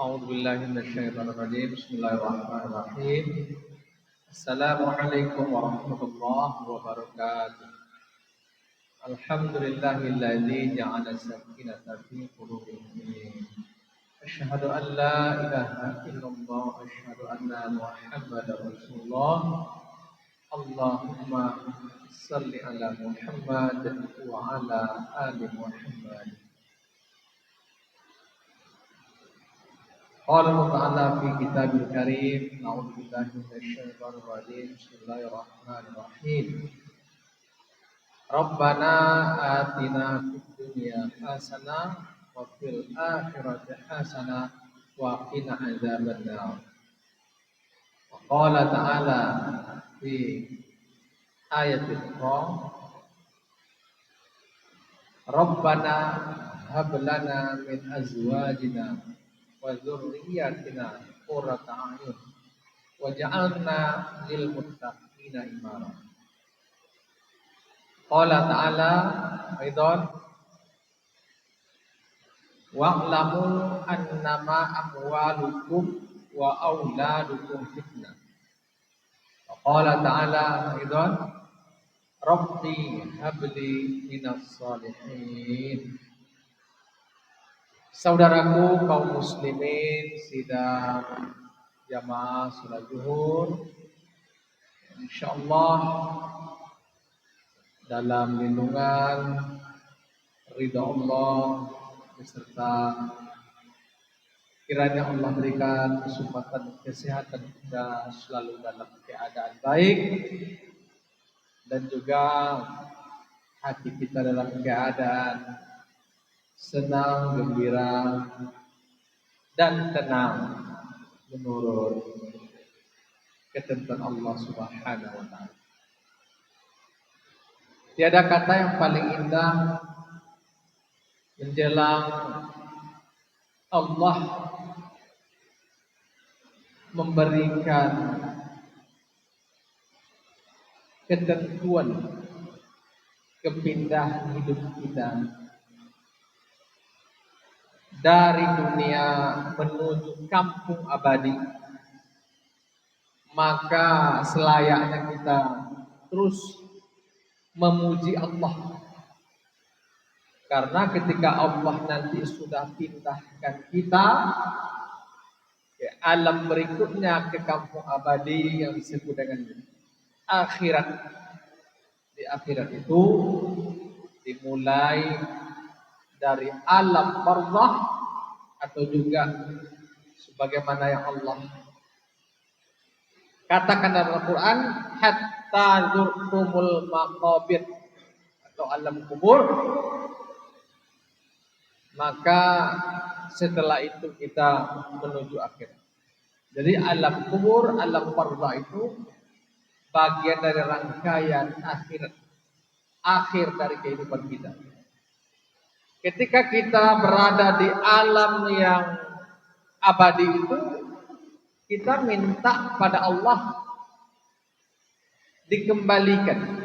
أعوذ بالله من الشيطان الرجيم بسم الله الرحمن الرحيم السلام عليكم ورحمة الله وبركاته الحمد لله الذي جعل السكينة في قلوب المؤمنين أشهد أن لا إله إلا الله أشهد أن محمدا رسول الله اللهم صل على محمد وعلى آل محمد قال الله تعالى في كتابه الكريم أعوذ بالله من الشيطان الرجيم بسم الله الرحمن الرحيم ربنا آتنا في الدنيا حسنة وفي الآخرة حسنة وقنا عذاب النار وقال تعالى في آية أخرى ربنا هب لنا من أزواجنا وذرياتنا قرة أعين وجعلنا للمتقين إماما قال تعالى أيضا واعلموا أنما أموالكم وأولادكم فتنة وقال تعالى أيضا ربي هب لي من الصالحين. Saudaraku kaum muslimin sidang jamaah salat zuhur, insyaallah dalam lindungan ridha Allah beserta kiranya Allah berikan kesempatan kesehatan kita selalu dalam keadaan baik dan juga hati kita dalam keadaan senang, gembira, dan tenang menurut ketentuan Allah Subhanahu wa Ta'ala. Tiada kata yang paling indah menjelang Allah memberikan ketentuan kepindahan hidup kita dari dunia menuju kampung abadi, maka selayaknya kita terus memuji Allah. Karena ketika Allah nanti sudah pindahkan kita ke alam berikutnya, ke kampung abadi yang disebut dengan akhirat. Di akhirat itu dimulai dari alam barzakh atau juga sebagaimana yang Allah katakan dalam Al-Quran hatta zurtumul maqabir atau alam kubur, maka setelah itu kita menuju akhir. Jadi alam kubur, alam barzakh itu bagian dari rangkaian akhirat, akhir dari kehidupan kita. Ketika kita berada di alam yang abadi itu, kita minta pada Allah dikembalikan.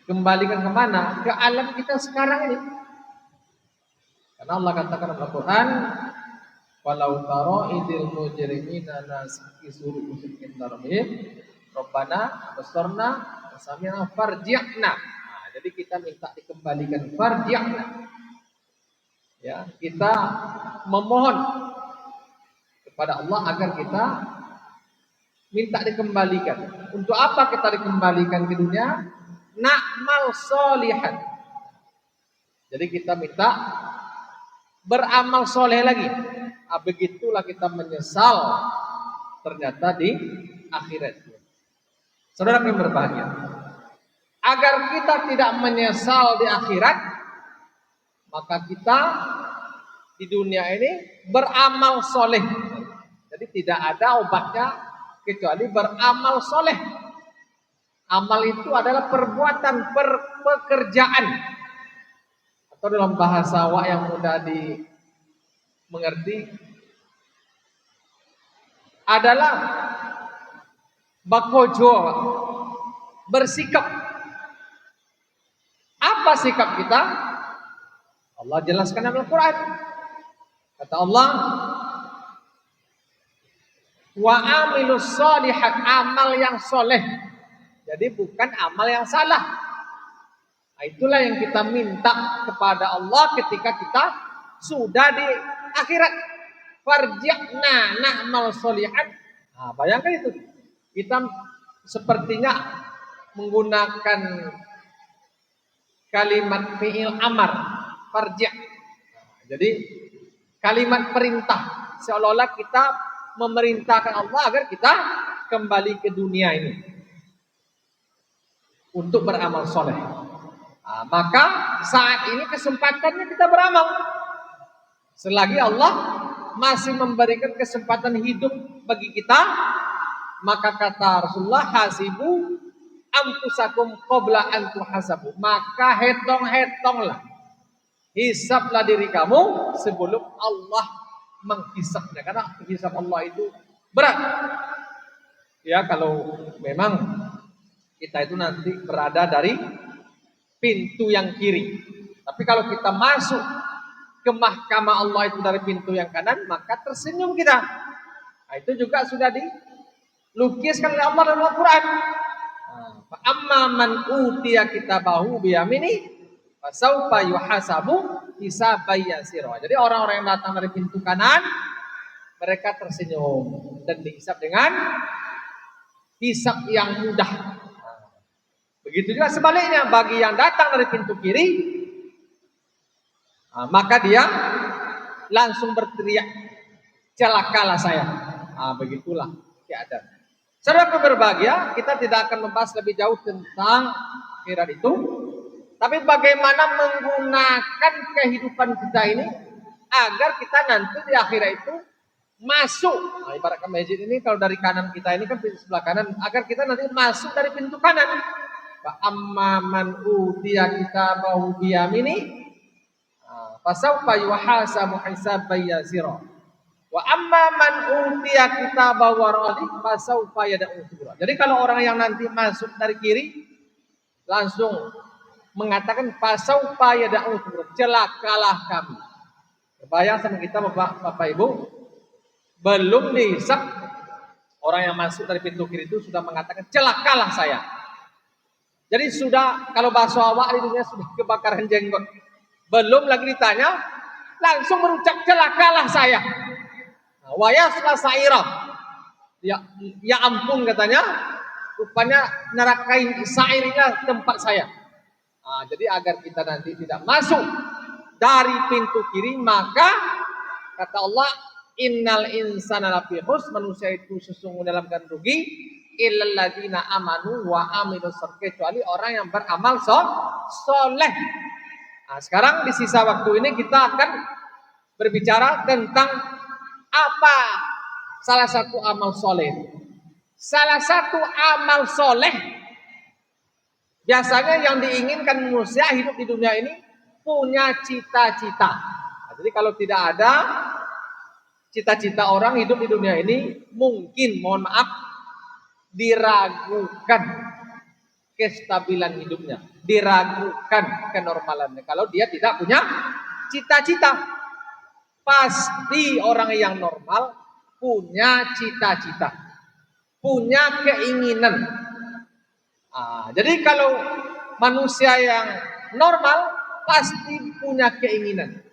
Kembalikan kemana? Ke alam kita sekarang ini. Karena Allah katakan dalam Al-Quran, "Walau taro idil mujrimina nasikisu ru'usihim darabihim, Rabbana absarna wa sami'na farji'na." Jadi kita minta dikembalikan farji'na. Ya, kita memohon kepada Allah agar kita minta dikembalikan. Untuk apa kita dikembalikan ke dunia? Na'mal sholihan. Jadi kita minta beramal soleh lagi. Begitulah kita menyesal ternyata di akhirat. Saudara yang berbahagia, agar kita tidak menyesal di akhirat, maka kita di dunia ini beramal soleh. Jadi tidak ada obatnya kecuali beramal soleh. Amal itu adalah perbuatan, pekerjaan. Atau dalam bahasa Wak yang mudah dimengerti adalah bakojo, bersikap. Apa sikap kita? Allah jelaskan dalam Al-Quran. Kata Allah, wa amilus sholihat, amal yang soleh. Jadi bukan amal yang salah. Nah, itulah yang kita minta kepada Allah ketika kita sudah di akhirat. Farji'na na'mal sholihat. Nah, bayangkan itu. Kita sepertinya menggunakan kalimat fi'il amar, farji'. Jadi kalimat perintah, seolah-olah kita memerintahkan Allah agar kita kembali ke dunia ini untuk beramal soleh. Nah, maka saat ini kesempatannya kita beramal. Selagi Allah masih memberikan kesempatan hidup bagi kita, maka kata Rasulullah, hasibu anfusakum qabla an tuhasabu. Maka hetong-hetonglah, hisablah diri kamu sebelum Allah menghisabnya, karena hisab Allah itu berat. Ya, kalau memang kita itu nanti berada dari pintu yang kiri. Tapi kalau kita masuk ke mahkamah Allah itu dari pintu yang kanan, maka tersenyum kita. Nah, itu juga sudah dilukiskan oleh Allah dalam Al-Quran. Fa amma man utiya kitabahu biyamini fasaufa yuhasabu hisaban yasira. Jadi orang-orang yang datang dari pintu kanan, mereka tersenyum dan dihisab dengan hisab yang mudah. Begitu juga sebaliknya bagi yang datang dari pintu kiri, maka dia langsung berteriak, celakalah saya. Begitulah keadaan. Saudara berbahagia, kita tidak akan membahas lebih jauh tentang akhirat itu, tapi bagaimana menggunakan kehidupan kita ini agar kita nanti di akhirat itu masuk. Ibaratkan masjid ini, kalau dari kanan kita ini kan pintu sebelah kanan, agar kita nanti masuk dari pintu kanan. Amma man utiya kitabahu biyamini fasawfa yuhasabu hisaban yasira. Wa amma man utiya kitabahu wara'ih fasawfa yad'u thubura. Jadi kalau orang yang nanti masuk dari kiri langsung mengatakan fasawfa yad'u thubura, celakalah kami. Kebayang sama kita Bapak Ibu, belum dihisab orang yang masuk dari pintu kiri itu sudah mengatakan celakalah saya. Jadi sudah, kalau bahasa awak di dunia sudah kebakaran jenggot. Belum lagi ditanya, langsung berucap celakalah saya. Wa yasla sa'ira. Ya ampun katanya, rupanya neraka sa'irnya tempat saya. Jadi agar kita nanti tidak masuk dari pintu kiri, maka kata Allah, innal insana lafi khusr, manusia itu sesungguhnya dalam keadaan rugi, illal ladzina amanu wa amilus sholihat, kecuali orang yang beramal soleh. Sekarang di sisa waktu ini kita akan berbicara tentang apa salah satu amal soleh. Salah satu amal soleh biasanya yang diinginkan manusia hidup di dunia ini punya cita-cita. Jadi kalau tidak ada cita-cita orang hidup di dunia ini, mungkin, mohon maaf, diragukan kestabilan hidupnya, diragukan kenormalannya. Kalau dia tidak punya cita-cita, pasti orang yang normal punya cita-cita, punya keinginan. Jadi kalau manusia yang normal pasti punya keinginan.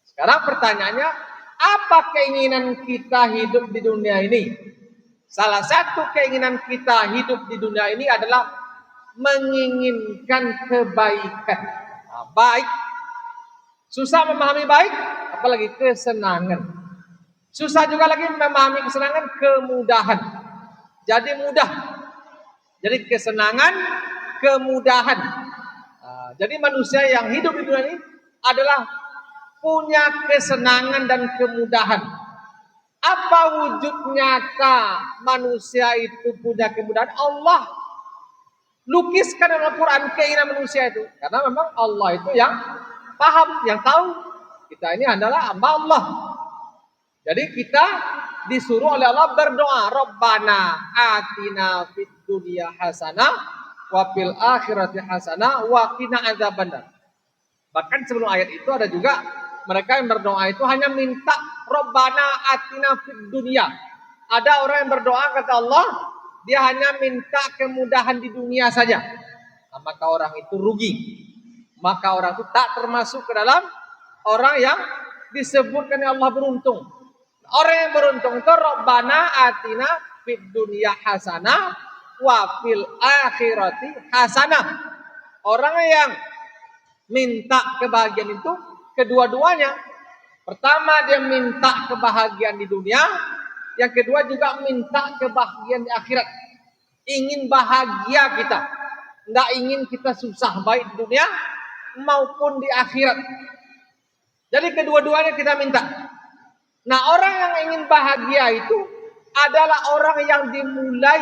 Sekarang pertanyaannya, apa keinginan kita hidup di dunia ini? Salah satu keinginan kita hidup di dunia ini adalah menginginkan kebaikan. Baik. Susah memahami baik, apalagi kesenangan. Susah juga lagi memahami kesenangan, kemudahan. Jadi mudah. Jadi kesenangan, kemudahan. Jadi manusia yang hidup di dunia ini adalah punya kesenangan dan kemudahan. Apa wujud nyata manusia itu punya kemudahan? Allah lukiskan dalam Al-Quran keinginan manusia itu. Karena memang Allah itu yang paham, yang tahu. Kita ini adalah hamba Allah. Jadi kita disuruh oleh Allah berdoa, Rabbana atina fid dunya hasanah wa fil akhirati hasanah wa qina adzabannar. Bahkan sebelum ayat itu ada juga mereka yang berdoa itu hanya minta Rabbana atina fid dunya. Ada orang yang berdoa kata Allah, dia hanya minta kemudahan di dunia saja. Nah, maka orang itu rugi. Maka orang itu tak termasuk ke dalam orang yang disebutkan oleh Allah beruntung. Orang yang beruntung itu Rabbana atina fid dunya hasanah wa fil akhirati hasanah. Orang yang minta kebahagiaan itu kedua-duanya. Pertama dia minta kebahagiaan di dunia, yang kedua juga minta kebahagiaan di akhirat. Ingin bahagia kita, tidak ingin kita susah baik di dunia maupun di akhirat. Jadi kedua-duanya kita minta. Nah, orang yang ingin bahagia itu adalah orang yang dimulai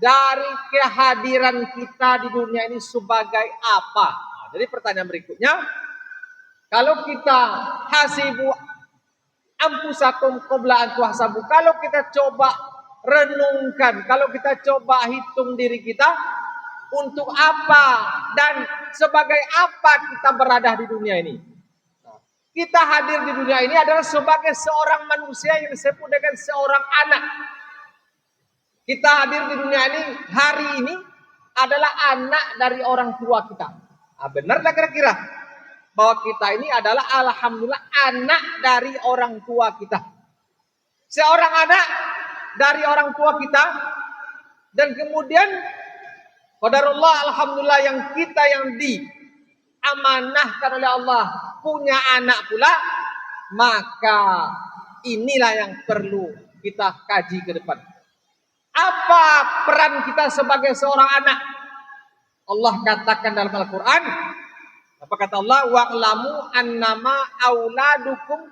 dari kehadiran kita di dunia ini sebagai apa? Nah, jadi pertanyaan berikutnya, kalau kita hasibu ampusakum qabla an tuhsabu, kalau kita coba renungkan, kalau kita coba hitung diri kita, untuk apa dan sebagai apa kita berada di dunia ini? Kita hadir di dunia ini adalah sebagai seorang manusia yang disebut dengan seorang anak. Kita hadir di dunia ini hari ini adalah anak dari orang tua kita. Nah, benar tak kira-kira bahwa kita ini adalah alhamdulillah anak dari orang tua kita. Seorang anak dari orang tua kita, dan kemudian qadarullah alhamdulillah yang kita yang diamanahkan oleh Allah punya anak pula, maka inilah yang perlu kita kaji ke depan. Apa peran kita sebagai seorang anak? Allah katakan dalam Al-Quran, apa kata Allah? Wa'lamu annama auladukum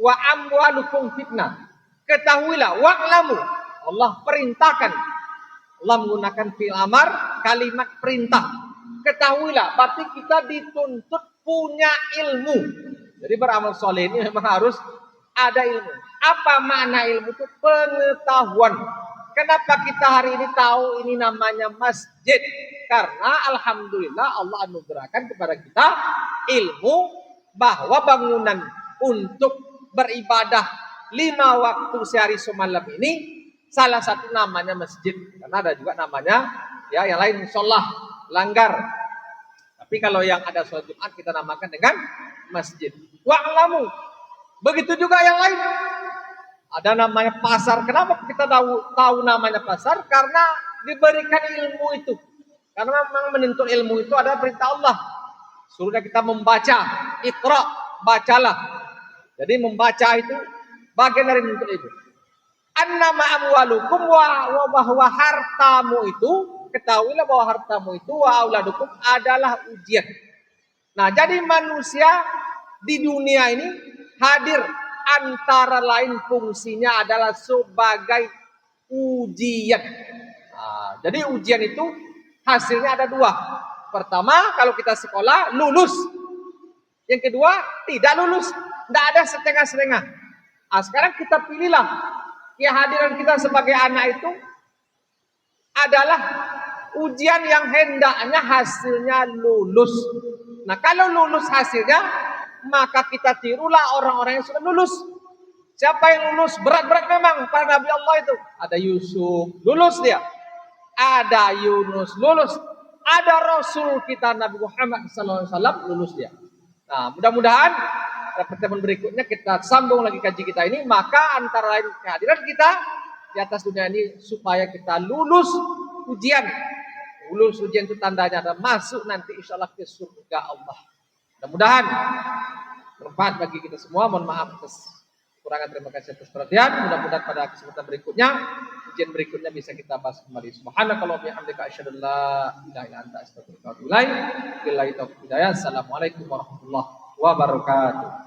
wa amwalukum fitnah. Ketahuilah, wa'lamu. Allah perintahkan. Allah menggunakan fi'il amar, kalimat perintah. Ketahuilah, berarti kita dituntut punya ilmu. Jadi beramal soleh ini memang harus ada ilmu. Apa makna ilmu itu? Pengetahuan. Kenapa kita hari ini tahu ini namanya masjid? Karena alhamdulillah Allah anugerahkan kepada kita ilmu bahwa bangunan untuk beribadah 5 waktu sehari semalam ini salah satu namanya masjid. Karena ada juga namanya ya yang lain sholah, langgar. Tapi kalau yang ada sholat Jumat kita namakan dengan masjid. Wa'lamu. Begitu juga yang lain. Ada namanya pasar. Kenapa kita tahu namanya pasar? Karena diberikan ilmu itu. Karena memang menuntut ilmu itu adalah perintah Allah. Suruhnya kita membaca. Iqra, bacalah. Jadi membaca itu bagian dari menuntut itu. Annama amwalukum wa bahwa hartamu itu, ketahuilah bahwa hartamu itu wa auladukum adalah ujian. Nah, jadi manusia di dunia ini hadir antara lain fungsinya adalah sebagai ujian. Nah, jadi ujian itu hasilnya ada 2. Pertama, kalau kita sekolah lulus. Yang kedua, tidak lulus. Tidak ada setengah-setengah. Nah, sekarang kita pilihlah. Kehadiran kita sebagai anak itu adalah ujian yang hendaknya hasilnya lulus. Nah, kalau lulus hasilnya, maka kita tirulah orang-orang yang sudah lulus. Siapa yang lulus? Berat-berat memang para Nabi Allah itu. Ada Yusuf, lulus dia. Ada Yunus, lulus. Ada Rasul kita Nabi Muhammad SAW, lulus dia. Nah, mudah-mudahan pertemuan berikutnya kita sambung lagi kaji kita ini. Maka antara lain kehadiran kita di atas dunia ini supaya kita lulus ujian. Lulus ujian itu tandanya ada masuk nanti insya Allah ke surga Allah. Mudah-mudahan bermanfaat bagi kita semua. Mohon maaf atas kekurangan, terima kasih atas perhatian. Mudah-mudahan pada kesempatan berikutnya, ujian berikutnya bisa kita bahas kembali. Subhanakallahumma wa bihamdika asyhadu an la ilaha illa anta astaghfiruka wa atubu ilaik. Billahi taufiq hidayah. Assalamualaikum warahmatullahi wabarakatuh.